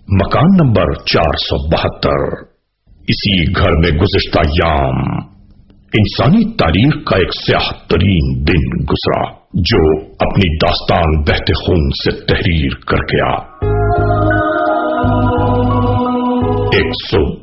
مکان نمبر 472۔ اسی گھر میں گزشتہ یام انسانی تاریخ کا ایک سیاہ ترین دن گزرا جو اپنی داستان بہتے خون سے تحریر کر گیا۔ ایک صبح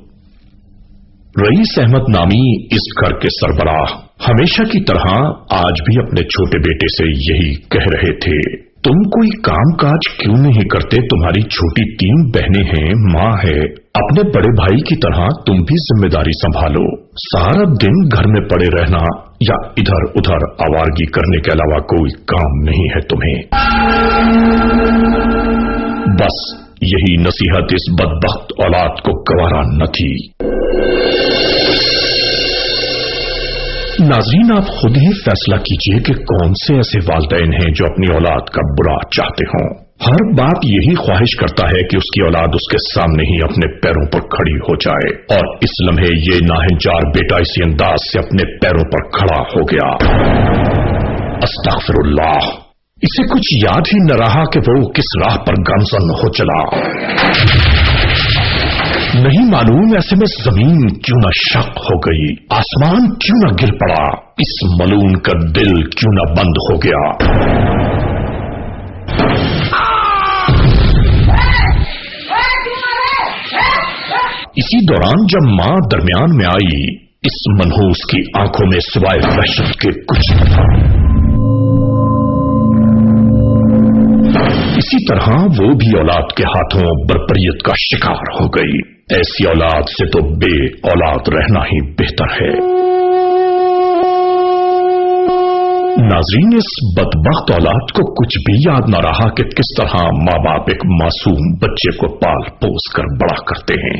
رئیس احمد نامی اس گھر کے سربراہ ہمیشہ کی طرح آج بھی اپنے چھوٹے بیٹے سے یہی کہہ رہے تھے، تم کوئی کام کاج کیوں نہیں کرتے؟ تمہاری چھوٹی 3 بہنیں ہیں، ماں ہے، اپنے بڑے بھائی کی طرح تم بھی ذمہ داری سنبھالو۔ سارا دن گھر میں پڑے رہنا یا ادھر ادھر آوارگی کرنے کے علاوہ کوئی کام نہیں ہے تمہیں۔ بس یہی نصیحت اس بدبخت اولاد کو گوارا نہ تھی۔ ناظرین، آپ خود ہی فیصلہ کیجئے کہ کون سے ایسے والدین ہیں جو اپنی اولاد کا برا چاہتے ہوں۔ ہر باپ یہی خواہش کرتا ہے کہ اس کی اولاد اس کے سامنے ہی اپنے پیروں پر کھڑی ہو جائے، اور اس لمحے یہ ناہنجار بیٹا اسی انداز سے اپنے پیروں پر کھڑا ہو گیا۔ استغفر اللہ، اسے کچھ یاد ہی نہ رہا کہ وہ کس راہ پر گامزن ہو چلا۔ نہیں معلوم ایسے میں زمین کیوں نہ شق ہو گئی، آسمان کیوں نہ گر پڑا، اس ملون کا دل کیوں نہ بند ہو گیا۔ اسی دوران جب ماں درمیان میں آئی، اس منحوس کی آنکھوں میں سوائے وحشت کے کچھ نہ تھا۔ اسی طرح وہ بھی اولاد کے ہاتھوں بربریت کا شکار ہو گئی۔ ایسی اولاد سے تو بے اولاد رہنا ہی بہتر ہے۔ ناظرین، اس بدبخت اولاد کو کچھ بھی یاد نہ رہا کہ کس طرح ماں باپ ایک معصوم بچے کو پال پوس کر بڑا کرتے ہیں۔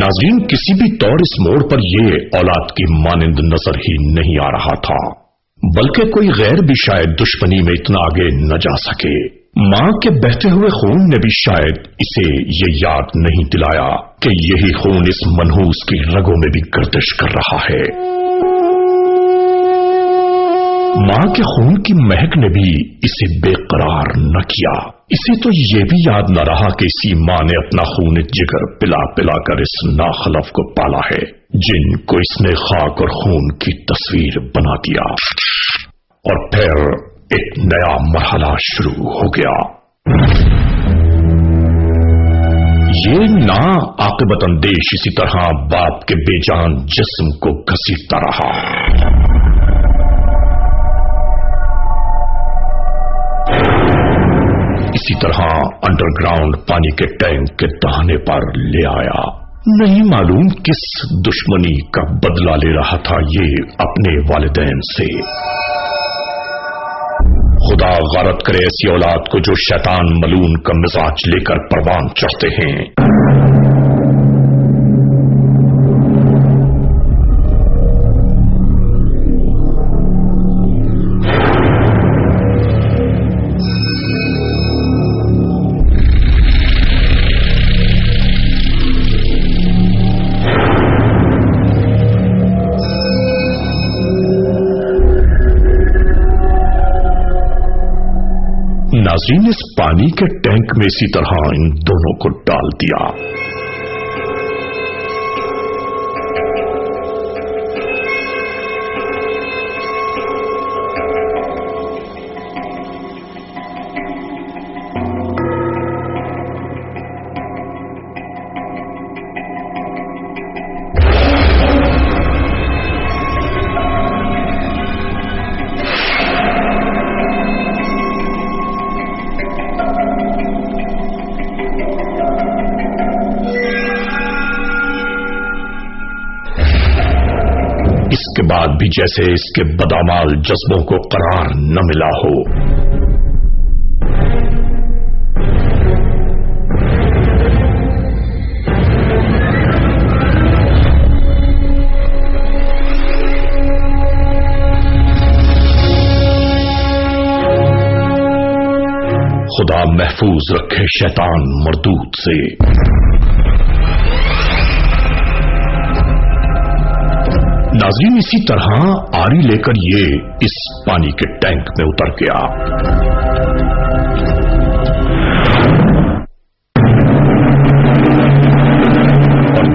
ناظرین، کسی بھی طور اس موڑ پر یہ اولاد کی مانند نظر ہی نہیں آ رہا تھا، بلکہ کوئی غیر بھی شاید دشمنی میں اتنا آگے نہ جا سکے۔ ماں کے بہتے ہوئے خون نے بھی شاید اسے یہ یاد نہیں دلایا کہ یہی خون اس منحوس کی رگوں میں بھی گردش کر رہا ہے۔ ماں کے خون کی مہک نے بھی اسے بے قرار نہ کیا۔ اسے تو یہ بھی یاد نہ رہا کہ اسی ماں نے اپنا خون جگر پلا پلا کر اس ناخلف کو پالا ہے، جن کو اس نے خاک اور خون کی تصویر بنا دیا۔ اور پھر ایک نیا مرحلہ شروع ہو گیا۔ یہ نا عاقبت اندیش اسی طرح باپ کے بے جان جسم کو گھسیٹتا رہا۔ اسی طرح انڈر گراؤنڈ پانی کے ٹینک کے دہانے پر لے آیا۔ نہیں معلوم کس دشمنی کا بدلہ لے رہا تھا یہ اپنے والدین سے۔ خدا غارت کرے ایسی اولاد کو جو شیطان ملون کا مزاج لے کر پروان چڑھتے ہیں۔ ناظرین، اس پانی کے ٹینک میں اسی طرح ان دونوں کو ڈال دیا۔ اس کے بعد بھی جیسے اس کے بدامال جذبوں کو قرار نہ ملا ہو۔ خدا محفوظ رکھے شیطان مردود سے۔ ناظرین، اسی طرح آری لے کر یہ اس پانی کے ٹینک میں اتر گیا۔ اور